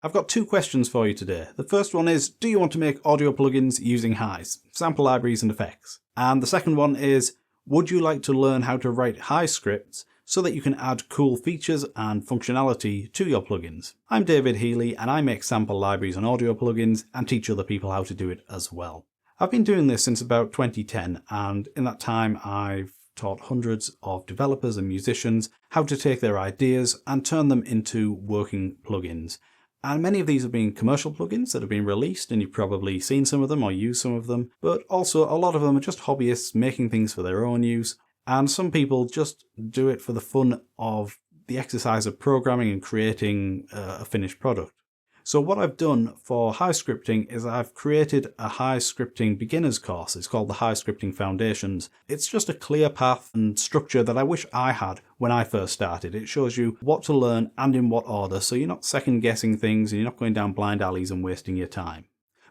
I've got two questions for you today. The first one is, do you want to make audio plugins using HISE, sample libraries and effects? And the second one is, would you like to learn how to write HISE scripts so that you can add cool features and functionality to your plugins? I'm David Healey and I make sample libraries and audio plugins and teach other people how to do it as well. I've been doing this since about 2010, and in that time I've taught hundreds of developers and musicians how to take their ideas and turn them into working plugins. And many of these have been commercial plugins that have been released, and you've probably seen some of them or used some of them, but also a lot of them are just hobbyists making things for their own use, and some people just do it for the fun of the exercise of programming and creating a finished product. So what I've done for HISE scripting is I've created a HISE scripting beginners course. It's called the HISE Scripting Foundations. It's just a clear path and structure that I wish I had when I first started. It shows you what to learn and in what order, so you're not second guessing things and you're not going down blind alleys and wasting your time.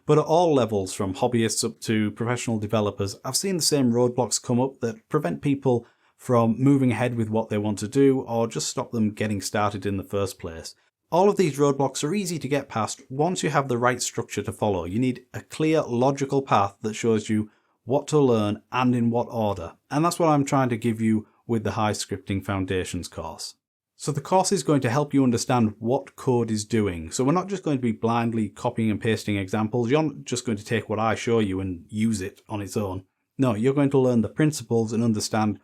But at all levels, from hobbyists up to professional developers, I've seen the same roadblocks come up that prevent people from moving ahead with what they want to do or just stop them getting started in the first place. All of these roadblocks are easy to get past once you have the right structure to follow. You need a clear, logical path that shows you what to learn and in what order. And that's what I'm trying to give you with the HISE Scripting Foundations course. So the course is going to help you understand what code is doing. So we're not just going to be blindly copying and pasting examples. You're not just going to take what I show you and use it on its own. No, you're going to learn the principles and understand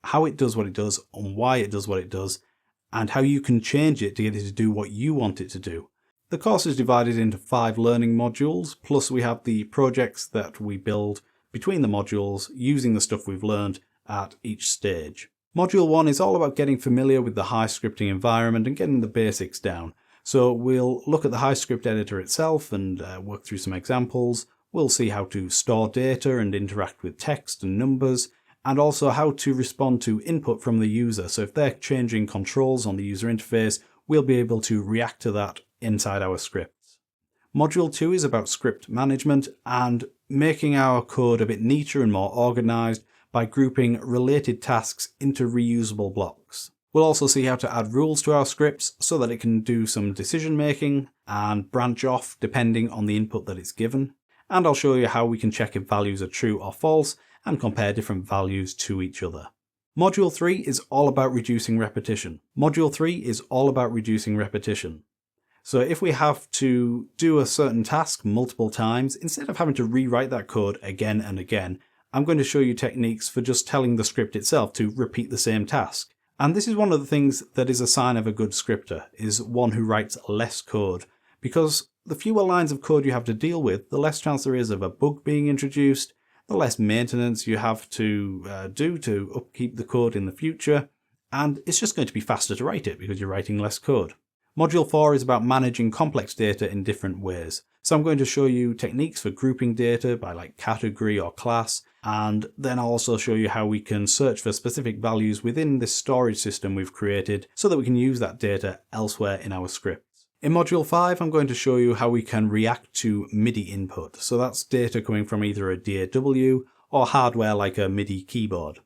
how it does what it does and why it does what it does, and how you can change it to get it to do what you want it to do. The course is divided into 5 learning modules, plus we have the projects that we build between the modules using the stuff we've learned at each stage. Module 1 is all about getting familiar with the HISE scripting environment and getting the basics down. So we'll look at the HISE script editor itself and work through some examples. We'll see how to store data and interact with text and numbers, and also how to respond to input from the user. So if they're changing controls on the user interface, we'll be able to react to that inside our scripts. Module 2 is about script management and making our code a bit neater and more organized by grouping related tasks into reusable blocks. We'll also see how to add rules to our scripts so that it can do some decision making and branch off depending on the input that it's given. And I'll show you how we can check if values are true or false and compare different values to each other. Module 3 is all about reducing repetition. Module 3 is all about reducing repetition. So if we have to do a certain task multiple times, instead of having to rewrite that code again and again, I'm going to show you techniques for just telling the script itself to repeat the same task. And this is one of the things that is a sign of a good scripter, is one who writes less code. Because the fewer lines of code you have to deal with, the less chance there is of a bug being introduced, the less maintenance you have to do to upkeep the code in the future, and it's just going to be faster to write it because you're writing less code. Module 4 is about managing complex data in different ways. So I'm going to show you techniques for grouping data by like category or class, and then I'll also show you how we can search for specific values within this storage system we've created so that we can use that data elsewhere in our script. In Module 5, I'm going to show you how we can react to MIDI input. So that's data coming from either a DAW or hardware like a MIDI keyboard.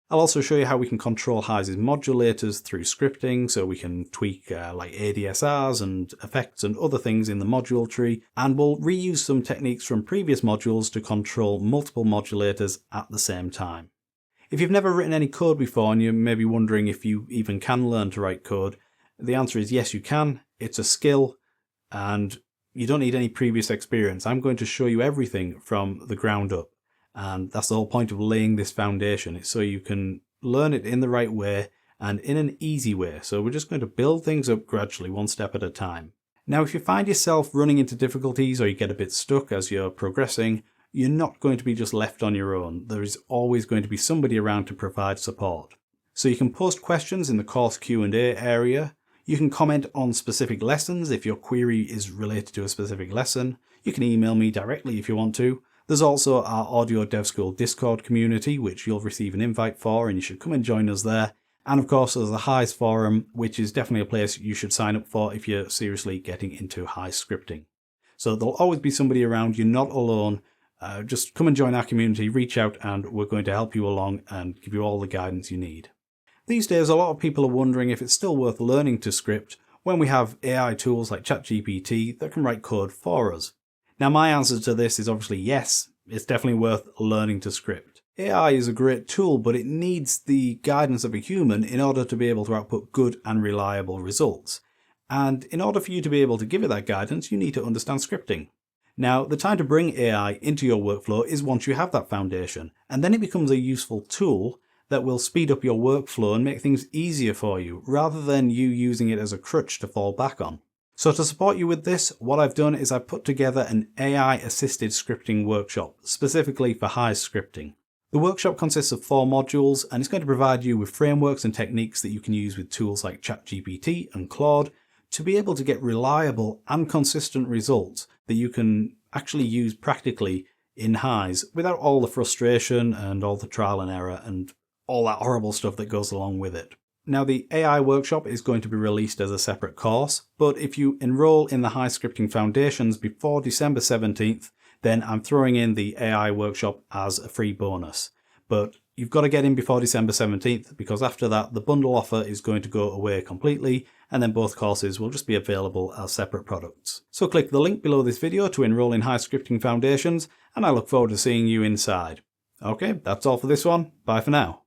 I'll also show you how we can control HISE's modulators through scripting, so we can tweak like ADSRs and effects and other things in the module tree, and we'll reuse some techniques from previous modules to control multiple modulators at the same time. If you've never written any code before and you may be wondering if you even can learn to write code, the answer is yes, you can. It's a skill and you don't need any previous experience. I'm going to show you everything from the ground up. And that's the whole point of laying this foundation. It's so you can learn it in the right way and in an easy way. So we're just going to build things up gradually, one step at a time. Now, if you find yourself running into difficulties or you get a bit stuck as you're progressing, you're not going to be just left on your own. There is always going to be somebody around to provide support. So you can post questions in the course Q&A area. You can comment on specific lessons if your query is related to a specific lesson. You can email me directly if you want to. There's also our Audio Dev School Discord community, which you'll receive an invite for, and you should come and join us there. And of course, there's the HISE forum, which is definitely a place you should sign up for if you're seriously getting into HISE scripting. So there'll always be somebody around. You're not alone. Just come and join our community, reach out, and we're going to help you along and give you all the guidance you need. These days, a lot of people are wondering if it's still worth learning to script when we have AI tools like ChatGPT that can write code for us? Now, my answer to this is obviously yes, it's definitely worth learning to script. AI is a great tool, but it needs the guidance of a human in order to be able to output good and reliable results. And in order for you to be able to give it that guidance, you need to understand scripting. Now, the time to bring AI into your workflow is once you have that foundation, and then it becomes a useful tool that will speed up your workflow and make things easier for you, rather than you using it as a crutch to fall back on. So to support you with this, what I've done is I've put together an AI-assisted scripting workshop, specifically for HISE scripting. The workshop consists of 4 modules, and it's going to provide you with frameworks and techniques that you can use with tools like ChatGPT and Claude to be able to get reliable and consistent results that you can actually use practically in HISE without all the frustration and all the trial and error and all that horrible stuff that goes along with it. Now, the AI workshop is going to be released as a separate course, but if you enroll in the HISE Scripting Foundations before December 17th, then I'm throwing in the AI workshop as a free bonus. But you've got to get in before December 17th, because after that, the bundle offer is going to go away completely, and then both courses will just be available as separate products. So click the link below this video to enroll in HISE Scripting Foundations, and I look forward to seeing you inside. Okay, that's all for this one. Bye for now.